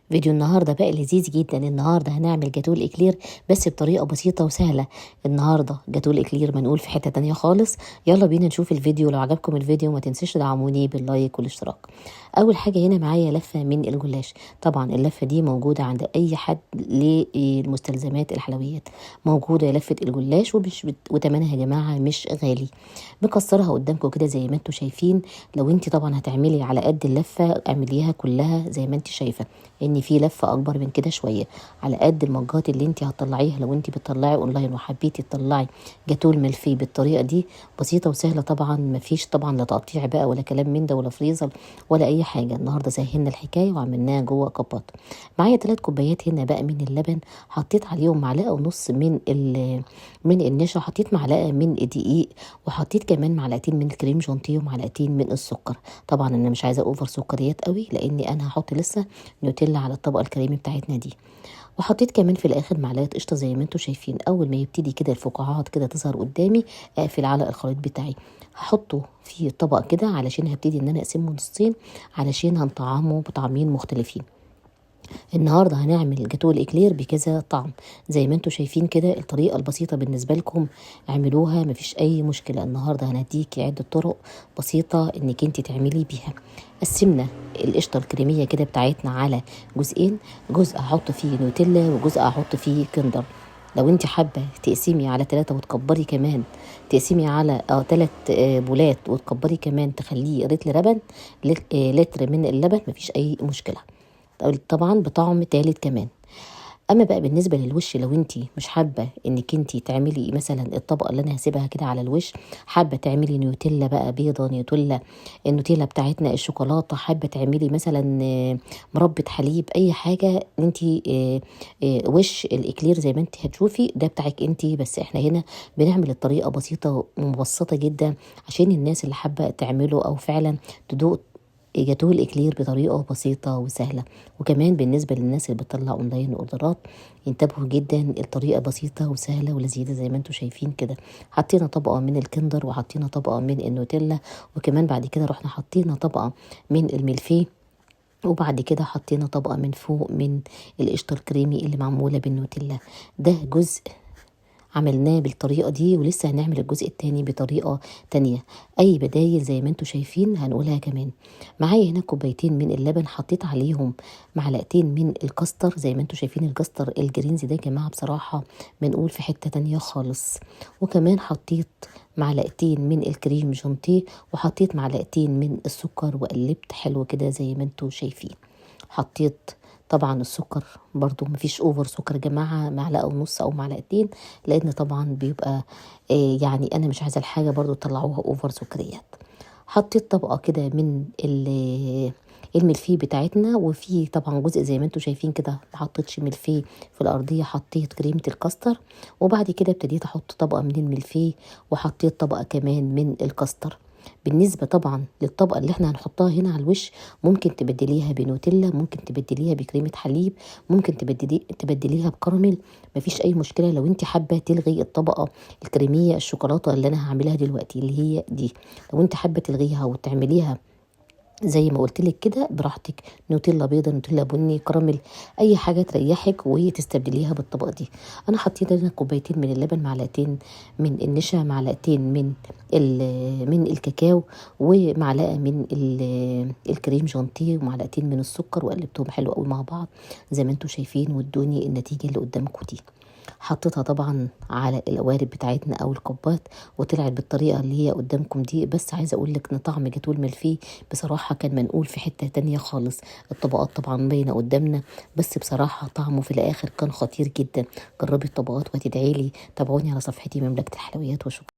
فيديو النهارده بقى لذيذ جدا. النهارده هنعمل جاتوه الاكلير بس بطريقه بسيطه وسهله. النهارده جاتوه الاكلير منقول في حته تانية خالص. يلا بينا نشوف الفيديو. لو عجبكم الفيديو ما تنسوش تدعموني باللايك والاشتراك. اول حاجه هنا معايا لفه من الجلاش. طبعا اللفه دي موجوده عند اي حد للمستلزمات الحلويات. موجوده لفه الجلاش وتمنها يا جماعه مش غالي. بكسرها قدامكم كده زي ما انتم شايفين. لو انت طبعا هتعملي على قد اللفه اعمليها كلها زي ما انت شايفه ان في لفه اكبر من كده شويه على قد المجات اللي انت هتطلعيها. لو انت بتطلعي اونلاين وحبيتي تطلعي جاتوه الملفي بالطريقه دي بسيطه وسهله، طبعا مفيش طبعا لا تقطيع بقى ولا كلام من ده ولا فريزر ولا اي حاجه. النهارده سهلنا الحكايه وعملناها جوه كبات. معايا 3 كوبايات هنا بقى من اللبن. حطيت عليهم معلقه ونص من النشا، حطيت معلقه من الدقيق، وحطيت كمان معلقتين من الكريم جانتيه ومعلقتين من السكر. طبعا انا مش عايزه اوفر سكريات قوي لاني انا هحط لسه نوتيلا على الطبقه الكريمي بتاعتنا دي. وحطيت كمان في الاخر معلقه قشطه زي ما انتم شايفين. اول ما يبتدي كده الفقاعات كده تظهر قدامي اقفل على الخليط بتاعي. هحطه في طبق كده علشان هبتدي ان انا اقسمه نصين علشان هنطعمه بطعمين مختلفين. النهارده هنعمل جاتوه الاكلير بكذا طعم زي ما انتم شايفين كده. الطريقه البسيطه بالنسبه لكم اعملوها مفيش اي مشكله. النهارده هنديكي عده طرق بسيطه انك انت تعملي بيها. قسمنا القشطه الكريميه كده بتاعتنا على جزئين. جزء هحط فيه نوتيلا وجزء هحط فيه كندر. لو انت حابه تقسمي على 3 وتكبري كمان، تقسمي على 3 بولات وتكبري كمان تخليه لتر لبن، لتر من اللبن، مفيش اي مشكله. طبعا بطعم تالت كمان. اما بقى بالنسبه للوش، لو انت مش حابه انك انت تعملي مثلا الطبقه اللي انا هسيبها كده على الوش، حابه تعملي نيوتيلا بقى بيضه، نيوتيلا النوتيلا بتاعتنا الشوكولاته، حابه تعملي مثلا مربى حليب، اي حاجه انت وش الاكلير زي ما انت هتشوفي ده بتاعك انت. بس احنا هنا بنعمل الطريقه بسيطه ومبسطه جدا عشان الناس اللي حابه تعمله او فعلا تدوق جاتوه الاكلير بطريقه بسيطه وسهله. وكمان بالنسبه للناس اللي بتطلع اونلاين اوردرات ينتبهوا جدا، الطريقه بسيطه وسهله ولذيذه زي ما انتم شايفين كده. حطينا طبقه من الكندر وحطينا طبقه من النوتيلا، وكمان بعد كده رحنا حطينا طبقه من الملفيه، وبعد كده حطينا طبقه من فوق من القشطه الكريمي اللي معموله بالنوتيلا. ده جزء عملناه بالطريقة دي، ولسه هنعمل الجزء التاني بطريقة تانية. اي بدايل زي ما انتم شايفين هنقولها كمان. معايا هنا كوبايتين من اللبن، حطيت عليهم معلقتين من الكاستر زي ما انتم شايفين. الكاستر الجرينز ده يا جماعة بصراحة منقول في حتة تانية خالص. وكمان حطيت معلقتين من الكريم جانتيه وحطيت معلقتين من السكر وقلبت حلو كده زي ما انتم شايفين. حطيت طبعا السكر برضو مفيش اوفر سكر يا جماعه، معلقه ونص او معلقتين، لان طبعا بيبقى يعني انا مش عايزه الحاجه برضو تطلعوها اوفر سكريات. حطيت طبقه كده من الملفيه بتاعتنا، وفي طبعا جزء زي ما انتم شايفين كده ما حطيتش ملفيه في الارضيه، حطيت كريمه الكاستر. وبعد كده ابتديت احط طبقه من الملفيه وحطيت طبقه كمان من الكاستر. بالنسبة طبعا للطبقة اللي احنا هنحطها هنا على الوش، ممكن تبدليها بنوتيلا، ممكن تبدليها بكريمة حليب، ممكن تبدليها بكراميل، مفيش اي مشكلة. لو انت حابة تلغي الطبقة الكريمية الشوكولاتة اللي انا هعملها دلوقتي اللي هي دي، لو انت حابة تلغيها وتعمليها زي ما قلت لك كده براحتك، نوتيلا بيضه، نوتيلا بني، كراميل، اي حاجه تريحك وهي تستبدليها بالطبقه دي. انا حطيت هنا كوبايتين من اللبن، معلقتين من النشا، معلقتين من الكاكاو، ومعلقه من الكريم جانتيه، ومعلقتين من السكر، وقلبتهم حلو قوي مع بعض زي ما انتم شايفين. وادوني النتيجه اللي قدامكم دي. حطيتها طبعا على القوارب بتاعتنا او الكوبات وطلعت بالطريقه اللي هي قدامكم دي. بس عايزه اقول لك ان طعم جاتوه الملفيه بصراحه كان منقول في حته تانية خالص. الطبقات طبعا باينه قدامنا، بس بصراحه طعمه في الاخر كان خطير جدا. جربي الطبقات وهتدعي لي. تابعوني على صفحتي مملكه الحلويات وشكرا.